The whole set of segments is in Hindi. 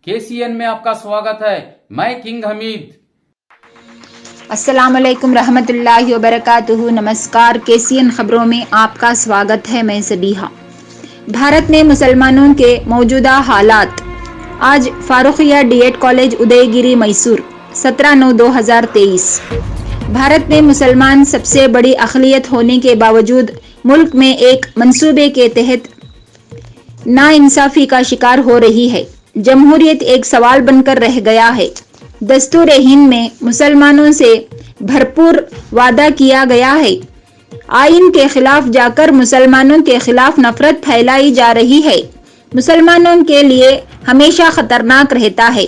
KCN में आपका स्वागत है। मैं किंग हमीद। अस्सलामुअलैकुम रहमतुल्लाहि व बरकातुहू। नमस्कार, KCN खबरों में आपका स्वागत है। मैं सबीहा। भारत में मुसलमानों के मौजूदा हालात। आज फारुखिया डीएड कॉलेज उदयगिरी मैसूर 17/9/2023। भारत में मुसलमान सबसे बड़ी अक़लियत होने के बावजूद मुल्क में एक मंसूबे के तहत नाइंसाफ़ी का शिकार हो रही है। जमहूरियत एक सवाल बनकर रह गया है। दस्तूर हिंद में मुसलमानों से भरपूर वादा किया गया है। आइन के खिलाफ जाकर मुसलमानों के खिलाफ नफरत फैलाई जा रही है। मुसलमानों के लिए हमेशा खतरनाक रहता है।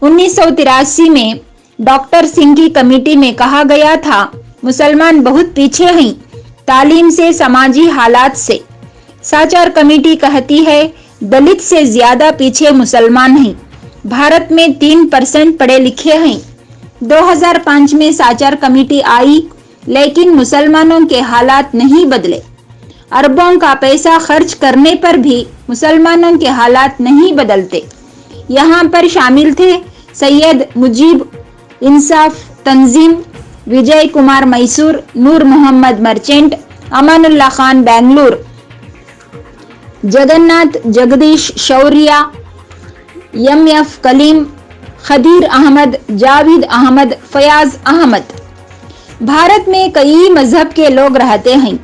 1983 में डॉक्टर सिंह की कमेटी में कहा गया था, मुसलमान बहुत पीछे हैं तालीम से, समाजी हालात से। साचार कमेटी कहती है, दलित से ज्यादा पीछे मुसलमान हैं। भारत में 3% पढ़े लिखे हैं। 2005 में साचार कमेटी आई, लेकिन मुसलमानों के हालात नहीं बदले। अरबों का पैसा खर्च करने पर भी मुसलमानों के हालात नहीं बदलते। यहाँ पर शामिल थे सैयद मुजीब इंसाफ तंजीम, विजय कुमार मैसूर, नूर मोहम्मद मर्चेंट, अमानुल्लाह खान बेंगलुरु, जगन्नाथ जगदीश शौर्या, MF कलीम, खदीर अहमद, जावेद अहमद, फयाज अहमद। भारत में कई मजहब के लोग रहते हैं।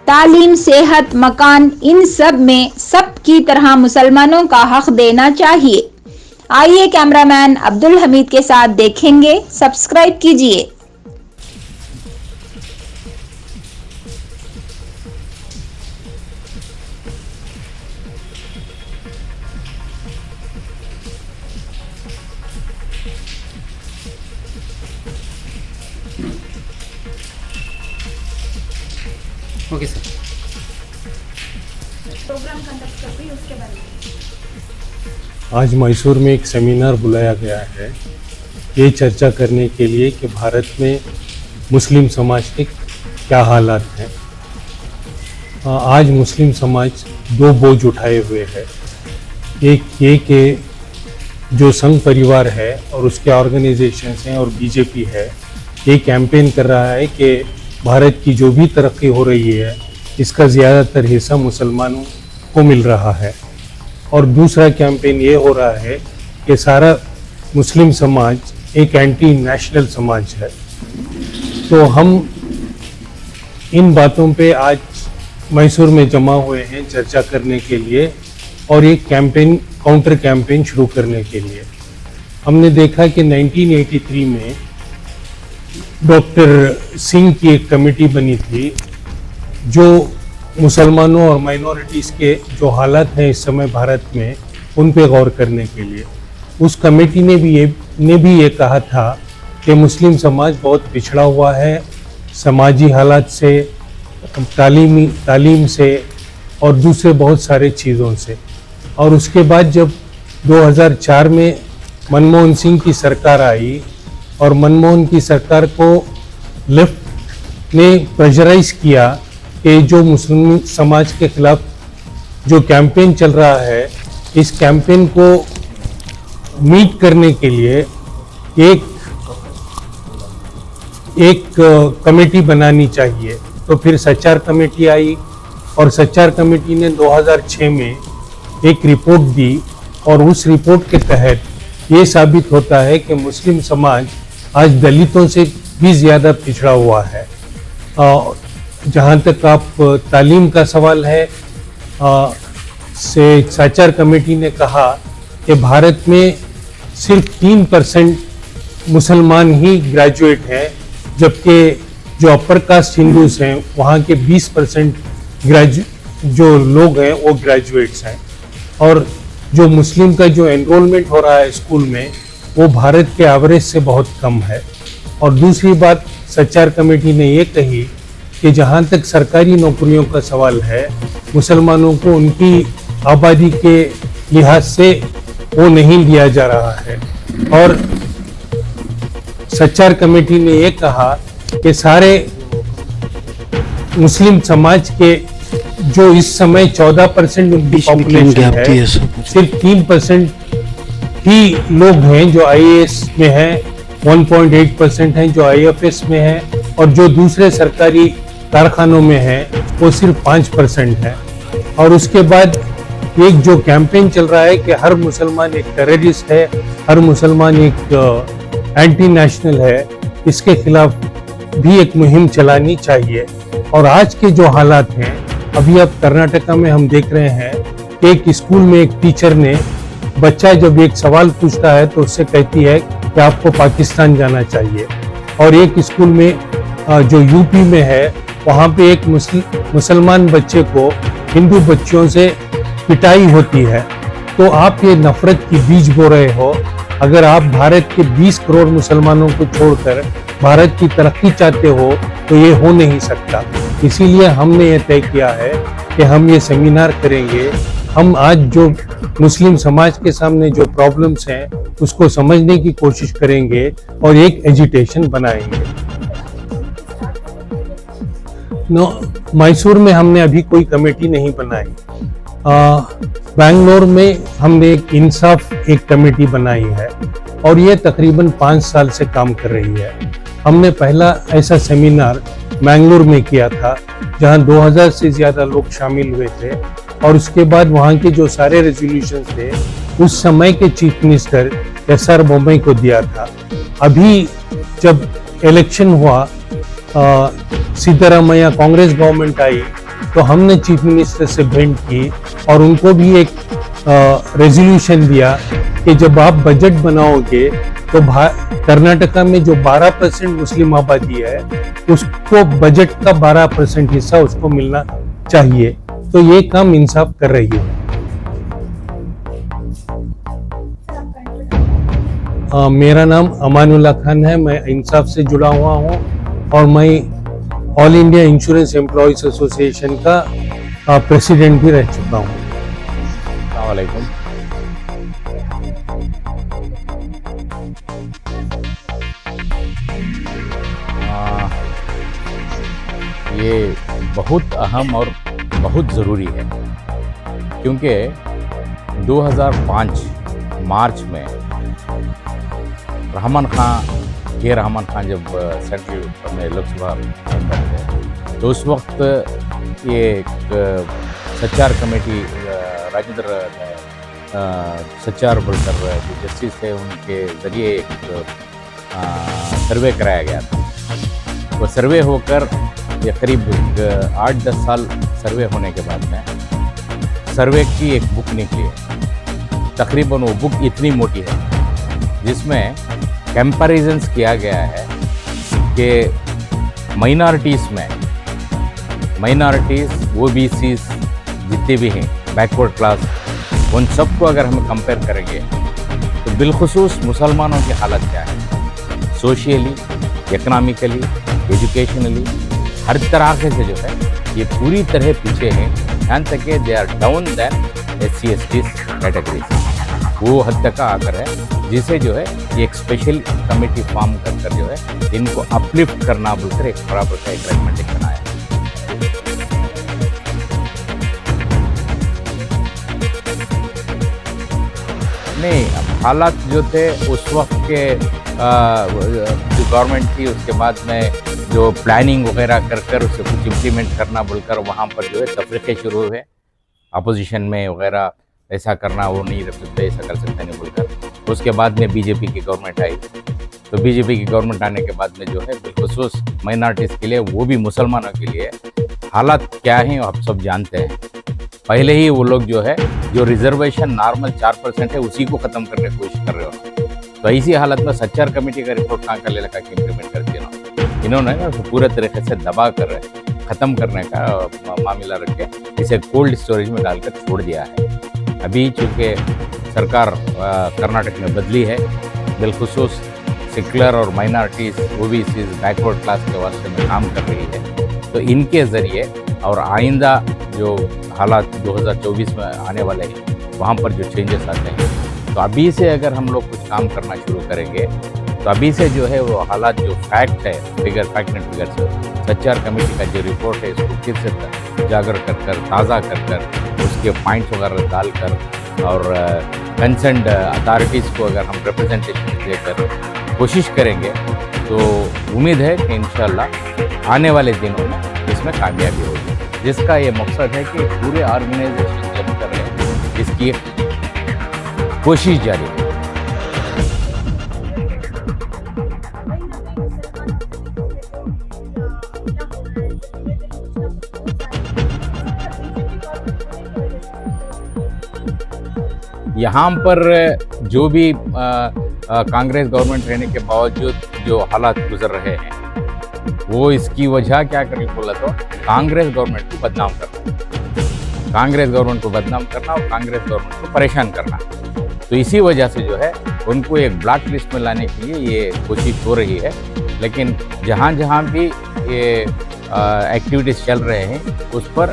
तालीम, सेहत, मकान, इन सब में सब की तरह मुसलमानों का हक देना चाहिए। आइए कैमरामैन अब्दुल हमीद के साथ देखेंगे। सब्सक्राइब कीजिए। Okay sir. प्रोग्राम कंडक्ट कर रही है, उसके बारे में आज मैसूर में एक सेमिनार बुलाया गया है ये चर्चा करने के लिए कि भारत में मुस्लिम समाज के क्या हालात हैं। आज मुस्लिम समाज दो बोझ उठाए हुए है। एक ये कि जो संघ परिवार है और उसके ऑर्गेनाइजेशंस हैं और बीजेपी है, ये कैंपेन कर रहा है कि भारत की जो भी तरक्की हो रही है इसका ज़्यादातर हिस्सा मुसलमानों को मिल रहा है। और दूसरा कैंपेन ये हो रहा है कि सारा मुस्लिम समाज एक एंटी नेशनल समाज है। तो हम इन बातों पे आज मैसूर में जमा हुए हैं चर्चा करने के लिए और एक कैंपेन, काउंटर कैंपेन शुरू करने के लिए। हमने देखा कि 1983 में डॉक्टर सिंह की एक कमेटी बनी थी जो मुसलमानों और माइनॉरिटीज़ के जो हालात हैं इस समय भारत में उन पे गौर करने के लिए। उस कमेटी ने भी ये कहा था कि मुस्लिम समाज बहुत पिछड़ा हुआ है समाजी हालात से, तालीम से और दूसरे बहुत सारे चीज़ों से। और उसके बाद जब 2004 में मनमोहन सिंह की सरकार आई और मनमोहन की सरकार को लेफ्ट ने प्रेशराइज किया कि जो मुस्लिम समाज के खिलाफ जो कैंपेन चल रहा है, इस कैंपेन को मीट करने के लिए एक कमेटी बनानी चाहिए। तो फिर सच्चार कमेटी आई और सच्चार कमेटी ने 2006 में एक रिपोर्ट दी और उस रिपोर्ट के तहत ये साबित होता है कि मुस्लिम समाज आज दलितों से भी ज़्यादा पिछड़ा हुआ है। जहाँ तक आप तालीम का सवाल है, से साचार कमेटी ने कहा कि भारत में सिर्फ 3% मुसलमान ही ग्रेजुएट हैं, जबकि जो अपर कास्ट हिंदूज हैं वहाँ के 20% जो लोग हैं वो ग्रेजुएट्स हैं। और जो मुस्लिम का जो एनरोलमेंट हो रहा है स्कूल में वो भारत के एवरेज से बहुत कम है। और दूसरी बात सच्चार कमेटी ने ये कही कि जहाँ तक सरकारी नौकरियों का सवाल है, मुसलमानों को उनकी आबादी के लिहाज से वो नहीं दिया जा रहा है। और सच्चार कमेटी ने ये कहा कि सारे मुस्लिम समाज के जो इस समय 14% उनकी पॉपुलेशन है, सिर्फ 3% ही लोग हैं जो आईएएस में हैं, 1.8% हैं जो आईएफएस में हैं, और जो दूसरे सरकारी कारखानों में हैं वो सिर्फ 5% है। और उसके बाद एक जो कैंपेन चल रहा है कि हर मुसलमान एक टेररिस्ट है, हर मुसलमान एक एंटी नेशनल है, इसके खिलाफ भी एक मुहिम चलानी चाहिए। और आज के जो हालात हैं, अभी अब कर्नाटका में हम देख रहे हैं कि एक स्कूल में एक टीचर ने, बच्चा जब एक सवाल पूछता है तो उससे कहती है कि आपको पाकिस्तान जाना चाहिए। और एक स्कूल में जो यूपी में है, वहाँ पे एक मुसलमान बच्चे को हिंदू बच्चों से पिटाई होती है। तो आप ये नफरत की बीज बो रहे हो। अगर आप भारत के 20 करोड़ मुसलमानों को छोड़कर भारत की तरक्की चाहते हो तो ये हो नहीं सकता। इसीलिए हमने ये तय किया है कि हम ये सेमिनार करेंगे। हम आज जो मुस्लिम समाज के सामने जो प्रॉब्लम्स हैं उसको समझने की कोशिश करेंगे और एक एजिटेशन बनाएंगे। मैसूर में हमने अभी कोई कमेटी नहीं बनाई। बेंगलोर में हमने एक इंसाफ एक कमेटी बनाई है और ये तकरीबन 5 साल से काम कर रही है। हमने पहला ऐसा सेमिनार बेंगलोर में किया था जहां 2000 से ज्यादा लोग शामिल हुए थे, और उसके बाद वहां के जो सारे रेजोल्यूशंस थे उस समय के चीफ मिनिस्टर एस.आर. बोम्मई को दिया था। अभी जब इलेक्शन हुआ, सीतारामैया कांग्रेस गवर्नमेंट आई, तो हमने चीफ मिनिस्टर से भेंट की और उनको भी एक रेजोल्यूशन दिया कि जब आप बजट बनाओगे तो कर्नाटका में जो 12% मुस्लिम आबादी है उसको बजट का 12% हिस्सा उसको मिलना चाहिए। तो ये काम इंसाफ कर रही है। मेरा नाम अमानुल्लाह खान है, मैं इंसाफ से जुड़ा हुआ हूँ और मैं all India insurance employees association का प्रेसिडेंट भी रह चुका हूँ। अस्सलाम वालेकुम। ये बहुत अहम और बहुत ज़रूरी है क्योंकि 2005 मार्च में रहमान खान जब सेंट्रल में लोकसभा मेंबर थे तो उस वक्त ये एक सच्चार कमेटी राजेंद्र सच्चार बोलकर जो जस्टिस थे उनके ज़रिए एक सर्वे कराया गया था। वो सर्वे होकर ये करीब 8-10 साल सर्वे होने के बाद में सर्वे की एक बुक निकली है। तकरीबन वो बुक इतनी मोटी है जिसमें कंपैरिजन्स किया गया है कि माइनॉरिटीज़ ओबीसी जितने भी हैं, बैकवर्ड क्लास, उन सबको अगर हम कंपेयर करेंगे तो बिलखुसूस मुसलमानों की हालत क्या है, सोशियली, इकनॉमिकली, एजुकेशनली, हर तरह से जो है ये पूरी तरह पीछे हैं। यहाँ तक कि they are down than SC/ST categories, वो हद तक आकर है जिसे जो है एक स्पेशल कमेटी फॉर्म कर जो है इनको अपलिफ्ट करना बोलकर एक बराबर का एक रेकमेंडेशन बनाया। नहीं, हालात जो थे उस वक्त के जो गवर्नमेंट थी उसके बाद में जो प्लानिंग वगैरह कर उसे कुछ इम्प्लीमेंट करना बोलकर वहाँ पर जो है तफरीक़े शुरू हुए, अपोजिशन में वगैरह ऐसा करना वो नहीं रख सकते, ऐसा कर सकते नहीं बोलकर। उसके बाद में बीजेपी की गवर्नमेंट आई, तो बीजेपी की गवर्नमेंट आने के बाद में जो है बिलखुसूस माइनॉरिटीज़ के लिए, वो भी मुसलमानों के लिए हालात क्या हैं आप सब जानते हैं। पहले ही वो लोग जो है जो रिजर्वेशन नॉर्मल 4% है उसी को ख़त्म करने की कोशिश कर रहे हो। तो ऐसी हालत में सच्चार कमेटी का रिपोर्ट कहाँ का ले लगा कि इम्प्लीमेंट कर दिया इन्होंने ना, तो पूरे तरीके से दबा कर ख़त्म करने का मामला रख के इसे कोल्ड स्टोरेज में डालकर छोड़ दिया है। अभी चूँकि सरकार कर्नाटक में बदली है, बिलखुसूस सेकुलर और माइनॉरिटीज़ ओबीसी बैकवर्ड क्लास के वास्ते में काम कर रही है, तो इनके ज़रिए और आइंदा जो हालात 2024 में आने वाले हैं वहाँ पर जो चेंजेस आते हैं, तो अभी से अगर हम लोग कुछ काम करना शुरू करेंगे तो अभी से जो है वो हालात जो फैक्ट है, फैक्ट एंड फिगर सच्चार कमेटी का जो रिपोर्ट है इसको फिर से उजागर कर ताज़ा कर उसके पॉइंट्स वगैरह डालकर और कंसर्न्ड अथॉरिटीज़ को अगर हम रिप्रेजेंटेशन देकर कोशिश करेंगे तो उम्मीद है कि इंशाल्लाह आने वाले दिनों में इसमें कामयाबी होगी, जिसका ये मकसद है कि पूरे ऑर्गेनाइजेशन जब कर रहे हैं इसकी एक कोशिश जारी है। यहाँ पर जो भी कांग्रेस गवर्नमेंट रहने के बावजूद जो हालात गुजर रहे हैं वो इसकी वजह क्या करके बोला तो कांग्रेस गवर्नमेंट को बदनाम करना, कांग्रेस गवर्नमेंट को बदनाम करना और कांग्रेस गवर्नमेंट को परेशान करना। तो इसी वजह से जो है उनको एक ब्लैक लिस्ट में लाने के लिए ये कोशिश हो रही है। लेकिन जहाँ जहाँ भी ये एक्टिविटीज़ चल रहे हैं उस पर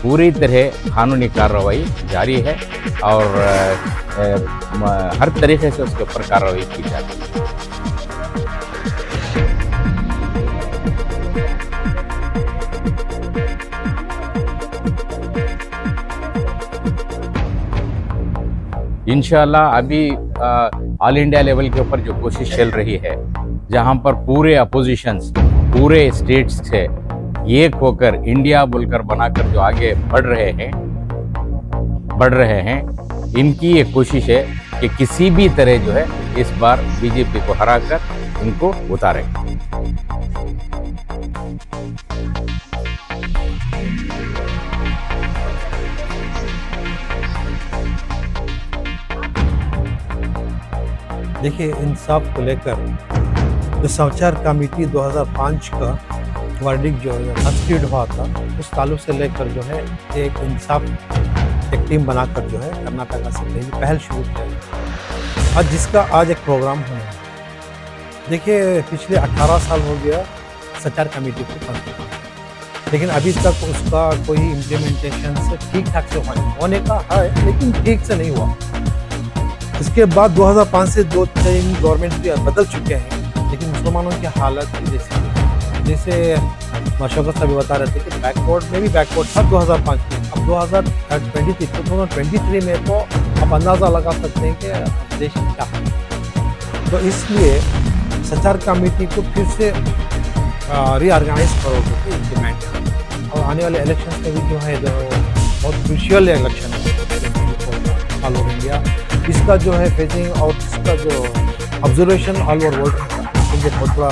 पूरी तरह कानूनी कार्रवाई जारी है और हर तरीके से उसके ऊपर कार्रवाई की जाती है। इंशाल्लाह अभी ऑल इंडिया लेवल के ऊपर जो कोशिश चल रही है, जहां पर पूरे अपोजिशंस पूरे स्टेट्स से एक होकर इंडिया बोलकर बनाकर जो आगे बढ़ रहे हैं, इनकी एक कोशिश है कि किसी भी तरह जो है इस बार बीजेपी को हराकर इनको उतारें। देखिए, इंसाफ को लेकर जो समाचार कमेटी 2005 का वर्डिक जो कंस्टिट्यूट हुआ था, उस ताल्लुक से लेकर जो है एक इंसाफ एक टीम बनाकर जो है कर्नाटका से पहल शुरू किया और जिसका आज एक प्रोग्राम हुआ है। देखिए, पिछले 18 साल हो गया समाचार कमेटी को कंस्टिट्यूट, लेकिन अभी तक उसका कोई इम्प्लीमेंटेशन से ठीक ठाक से होने का है, लेकिन ठीक से नहीं हुआ। इसके बाद 2005 से 2-3 गवर्नमेंट भी बदल चुके हैं, लेकिन मुसलमानों की हालत जैसे शौकत साहब बता रहे थे कि बैकवर्ड में भी बैकवर्ड था 2005 में। अब 2023 में तो आप अंदाज़ा लगा सकते हैं कि देश क्या है। तो इसलिए समाचार कमेटी को फिर से रीऑर्गेनाइज करोगे कि इम्प्लीमेंट है, और आने वाले इलेक्शन में भी जो है जो बहुत क्रूशियल इलेक्शन है ऑल ओवर इंडिया, इसका जो है फेजिंग और इसका जो ऑब्जर्वेशन ऑल ओवर वर्ल्ड बहुत बड़ा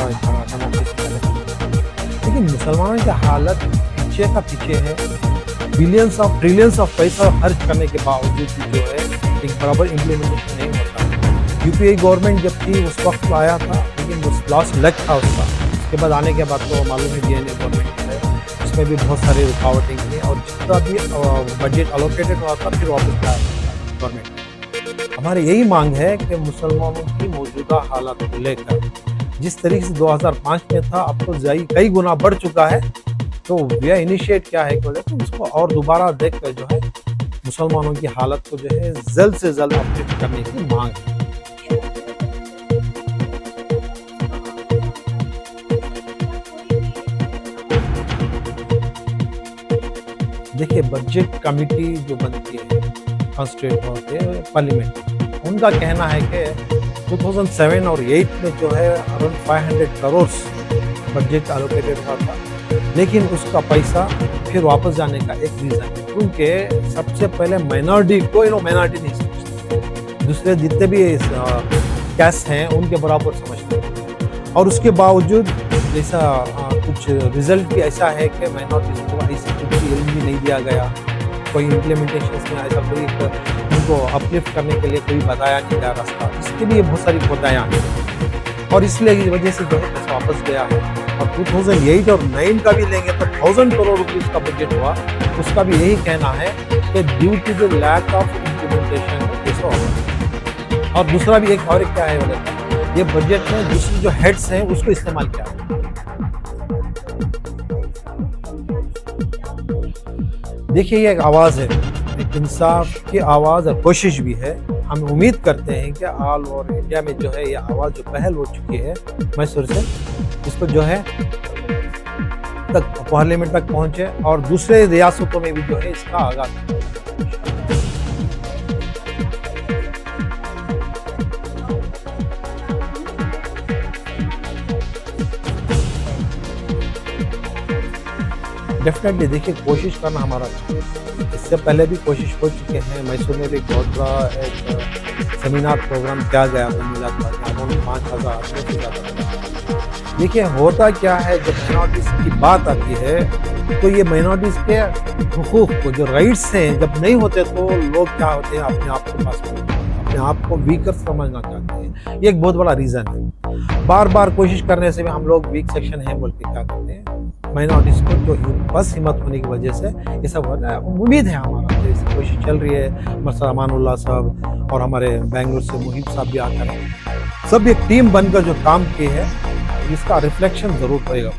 लेकिन मुसलमानों की हालत पीछे का पीछे है। बिलियंस ऑफ ट्रिलियंस ऑफ पैसा खर्च करने के बावजूद भी जो है एक बराबर इम्प्लीमेंटेशन नहीं होता। यूपीए गवर्नमेंट जब थी उस वक्त आया था, लेकिन वो लास्ट लेग था उसका। उसके बाद आने के बाद तो मालूम है डीएनए गवर्नमेंट है, उसमें भी बहुत सारी रुकावटें थी और जितना भी बजट अलोकेटेड हुआ था फिर वापस आया गवर्नमेंट। हमारी यही मांग है कि मुसलमानों की मौजूदा हालत को लेकर जिस तरीके से 2005 में था, अब तो कई गुना बढ़ चुका है। तो यह इनिशिएट क्या है कि उसको और दोबारा देखकर जो है मुसलमानों की हालत को जो है जल्द से जल्द अपडेट करने की मांग है। देखिए, बजट कमेटी जो बनती है कॉन्स्टिट्यूट होते हैं पार्लियामेंट, उनका कहना है कि 2007 और 8 में जो है अराउंड 500 करोड़ बजट एलोकेटेड हुआ था, लेकिन उसका पैसा फिर वापस जाने का एक रीज़न है क्योंकि सबसे पहले माइनॉरिटी को माइनॉरिटी नहीं समझते, दूसरे जितने भी कैस्ट हैं उनके बराबर समझते हैं, और उसके बावजूद जैसा कुछ रिजल्ट भी ऐसा है कि माइनॉरिटीज़ को ऐसी कुछ इल्म भी नहीं दिया गया, कोई इम्प्लीमेंटेशन में ऐसा कोई उनको अपलिफ्ट करने के लिए कोई बताया नहीं गया रास्ता। इसके लिए बहुत सारी कोताहियाँ हैं और इसलिए इस वजह से जो है पैसा वापस गया है। और 2008 और 9 का भी लेंगे तो 1000 करोड़ रुपये का बजट हुआ, उसका भी यही कहना है कि due to the lack of implementation पैसा वापस। और दूसरा भी एक और क्या है बोले, ये बजट में दूसरे जो हेड्स हैं उसको इस्तेमाल किया है। देखिए, ये एक आवाज़ है, एक इंसाफ की आवाज़ और कोशिश भी है। हम उम्मीद करते हैं कि ऑल ओवर इंडिया में जो है ये आवाज़ जो पहल हो चुकी है मैसूर से, इसको जो है तक पार्लियामेंट तक पहुंचे और दूसरे रियासतों में भी जो है इसका आगाज। डेफिनेटली देखिए कोशिश करना हमारा काम है। इससे पहले भी कोशिश हो चुके हैं। मैसूर में भी एक बहुत बड़ा एक सेमिनार प्रोग्राम किया गया था, मिला था अराउंड 5,000 आदमियों से ज़्यादा। देखिए होता क्या है, जब माइनॉरिटीज़ की बात आती है तो ये माइनॉरिटीज़ के हुकूक को, जो राइट्स हैं, जब नहीं होते तो लोग क्या होते हैं, अपने आप के पास अपने आप को वीकर समझना चाहते हैं। ये एक बहुत बड़ा रीज़न है। बार बार कोशिश करने से भी हम लोग वीक सेक्शन है बोल के क्या करते हैं, माइनॉरिटीज़ को जो बस हिम्मत होने की वजह से ये सब हो रहा है। उम्मीद है हमारा जैसे कोशिश चल रही है, मसला अमानुल्लाह साहब और हमारे बेंगलुरु से मुहिब साहब भी आकर हैं, सब एक टीम बनकर जो काम किए है, इसका रिफ्लेक्शन जरूर पड़ेगा।